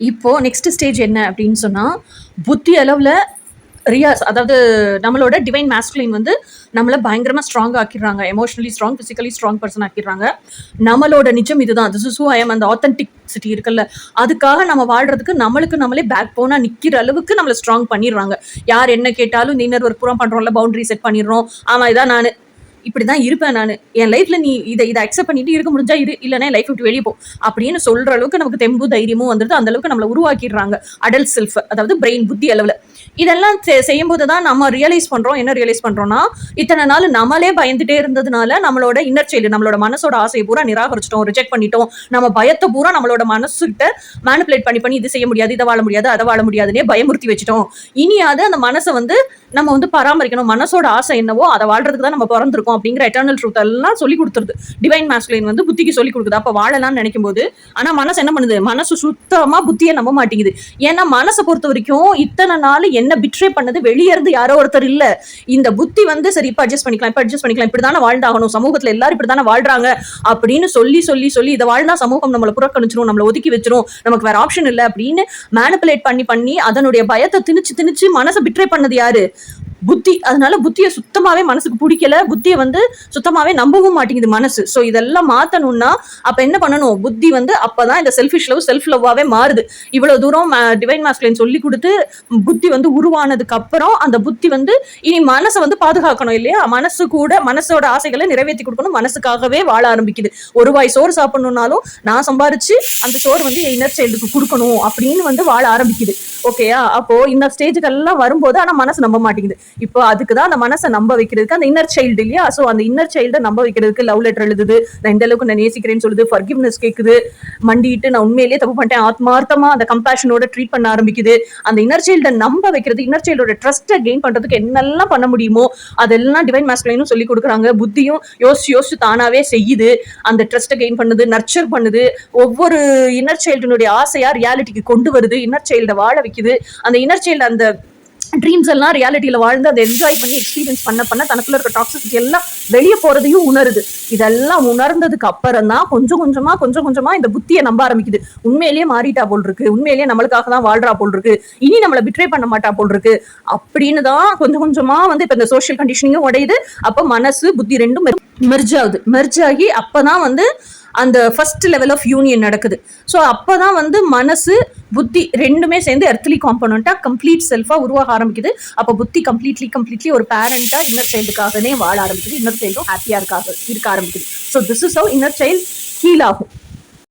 இப்போ next stage என்ன அப்படின்னு சொன்னா, புத்தி அளவுல ரியாஸ் அதாவது நம்மளோட டிவைன் மாஸ்குலின் வந்து நம்மள பயங்கரமா ஸ்ட்ராங் ஆக்கிடுறாங்க. Emotionally strong, physically strong person ஆக்கிடுறாங்க. நம்மளோட நிஜம் இதுதான். This is who I am. அந்த ஆத்தென்டிசிட்டி இருக்குல்ல, அதுக்காக நம்ம வாழ்றதுக்கு நம்மளுக்கு நம்மளே பேக் போனா நிக்கிற அளவுக்கு நம்மள ஸ்ட்ராங் பண்ணிடுறாங்க. யார் என்ன கேட்டாலும் இந்த இன்னர் ஒர்க் பூரா பண்றோம்ல, பவுண்டரி செட் பண்ணிடுறோம். ஆமா, இதான் நானு, இப்படிதான் இருப்பேன் நானு, என் லைஃப்ல நீ இதை அக்செப்ட் பண்ணிட்டு இருக்க முடிஞ்சா இரு, இல்லைன்னா லைஃப் விட்டு வெளியே போ அப்படின்னு சொல்ற அளவுக்கு நமக்கு தெம்பு தைரியமும் வந்துருது. அந்த அளவுக்கு நம்மள உருவாக்கிடுறாங்க அடல்ட் செல்ஃப், அதாவது பிரெயின், புத்தி அளவுல. இதெல்லாம் செய்யும் போதுதான் நம்ம ரியலைஸ் பண்றோம். என்ன ரியலைஸ் பண்றோம்னா, இத்தனை நாள் நம்மளே பயந்துட்டே இருந்ததுனால நம்மளோட இன்னர் சைல்டு, நம்மளோட மனசோட ஆசையை பூரா நிராகரிச்சிட்டோம், ரிஜெக்ட் பண்ணிட்டோம். நம்ம பயத்தை பூரா நம்மளோட மனசுகிட்ட மேனிபுலேட் பண்ணி இது செய்ய முடியாது, இதை வாழ முடியாது, அதை வாழ முடியாதுன்னே பயமுறுத்தி வச்சுட்டோம். இனியாவது அந்த மனசை வந்து நம்ம வந்து பராமரிக்கணும். மனசோட ஆசை என்னவோ அதை வாழ்றதுக்கு தான் நம்ம பிறந்திருக்கோம் அப்படிங்கிற எட்டர்னல் ட்ரூத் எல்லாம் சொல்லி கொடுத்துருது டிவைன் மாஸ்குலின் வந்து புத்திக்கு சொல்லி கொடுக்குது. அப்ப வாழலாம்னு நினைக்கும் போது ஆனா மனசு என்ன பண்ணுது? மனசு சுத்தமா புத்தியை நம்ப மாட்டேங்குது. ஏன்னா மனசை பொறுத்த வரைக்கும் இத்தனை நாள் என்ன பிட்ரே பண்ணது வெளியே இருந்து யாரோ ஒருத்தர் இல்ல. இந்த புத்தி வந்து சரி இப்ப அட்ஜஸ்ட் பண்ணிக்கலாம், இப்படிதானே வாழ்ந்தாகணும், சமூகத்துல எல்லாரும் இப்படிதானே வாழ்றாங்க அப்படின்னு சொல்லி சொல்லி சொல்லி இதை வாழ்ந்தா சமூகம் நம்மளை புறக்கணிச்சிரும், நம்மளை ஒதுக்கி வச்சிரும், நமக்கு வேற ஆப்ஷன் இல்லை அப்படின்னு மேனிபுலேட் பண்ணி அதனுடைய பயத்தை திணிச்சு மனசை பிட்ரே பண்ணது யாரு? புத்தி. அதனால புத்தியை சுத்தமாவே மனசுக்கு பிடிக்கல, புத்தியை வந்து சுத்தமாவே நம்பவும் மாட்டேங்குது மனசு. சோ இதெல்லாம் மாத்தணும்னா அப்ப என்ன பண்ணணும்? புத்தி வந்து அப்பதான் இந்த செல்ஃபிஷ் லவ் செல்ஃப் லவ்வாவே மாறுது. இவ்வளவு தூரம் டிவைன் மாஸ்குலின் சொல்லி கொடுத்து புத்தி வந்து உருவானதுக்கு அப்புறம் அந்த புத்தி வந்து இனி மனசை வந்து பாதுகாக்கணும் இல்லையா? மனசு கூட மனசோட ஆசைகளை நிறைவேற்றி கொடுக்கணும், மனசுக்காகவே வாழ ஆரம்பிக்குது. ஒரு வாய் சோறு சாப்பிடணும்னாலும் நான் சம்பாரிச்சு அந்த சோறு வந்து இன்னர் சைல்டுக்கு கொடுக்கணும் அப்படின்னு வந்து வாழ ஆரம்பிக்குது. ஓகேயா? அப்போ இந்த ஸ்டேஜுக்கு எல்லாம் வரும்போது ஆனா மனசு நம்ப மாட்டேங்குது. இப்போ அதுக்குதான் அந்த மனசை நம்ப வைக்கிறதுக்கு அந்த இன்னர் சைல்டு இல்லையா? சோ அந்த இன்னர் சைல்டை நம்ப வைக்கிறதுக்கு லவ் லெட்டர் எழுதுது, நான் இந்த அளவுக்கு நான் நேசிக்கிறேன்னு சொல்லுது, ஃபர்கிவ்னஸ் கேக்குது, மண்டிட்டு நான் உண்மையிலேயே தப்பு பண்ணிட்டேன் ஆத்மார்த்தமா அந்த கம்பேஷனோட ட்ரீட் பண்ண ஆரம்பிக்குது. அந்த இன்னர் சைல்டை நம்ப வைக்கிறது, இன்னர் சைல்டோட ட்ரஸ்ட்டை கெயின் பண்றதுக்கு என்னெல்லாம் பண்ண முடியுமோ அதெல்லாம் டிவைன் மாஸ்குலினும் சொல்லி கொடுக்குறாங்க. புத்தியும் யோசிச்சு தானாவே செய்யுது, அந்த ட்ரஸ்ட்டை கெயின் பண்ணுது, நர்ச்சர் பண்ணுது, ஒவ்வொரு இன்னர் சைல்டினுடைய ஆசையா ரியாலிட்டிக்கு கொண்டு வருது, இன்னர் சைல்டை வாழ வைக்குது. அந்த இன்னர் சைல்டு அந்த ட்ரீம்ஸ் எல்லாம் ரியாலிட்டியில வாழ்ந்து அதை என்ஜாய் பண்ணி எக்ஸ்பீரியன்ஸ் பண்ண தனக்குள்ள இருக்க டாக்ஸிசிட்டி எல்லாம் வெளியே போறதையும் உணருது. இதெல்லாம் உணர்ந்ததுக்கு அப்புறம் தான் கொஞ்சம் கொஞ்சமா இந்த புத்தியை நம்ப ஆரம்பிக்குது. உண்மையிலேயே மாறிட்டா போல் இருக்கு, உண்மையிலேயே நம்மளுக்காக தான் வாழ்றா போல் இருக்கு, இனி நம்மளை பிட்ரே பண்ண மாட்டா போல் இருக்கு அப்படின்னு தான் கொஞ்சம் கொஞ்சமா வந்து இப்ப இந்த சோஷியல் கண்டிஷனிங்கும் உடையுது. அப்ப மனசு புத்தி ரெண்டும் மெர்ஜ் ஆகி அப்பதான் வந்து அந்த ஃபர்ஸ்ட் லெவல் ஆஃப் யூனியன் நடக்குது. ஸோ அப்போதான் வந்து மனசு புத்தி ரெண்டுமே சேர்ந்து எர்த்லி காம்பனண்டா கம்ப்ளீட் செல்ஃபா உருவாக ஆரம்பிக்குது. அப்போ புத்தி கம்ப்ளீட்லி ஒரு பேரண்டா இன்னர் சைல்டுக்காகவே வாழ ஆரம்பிக்குது, இன்னர் சைல்டும் ஹாப்பியா இருக்க ஆரம்பிக்குது. So this is how inner child heal ஆகும்.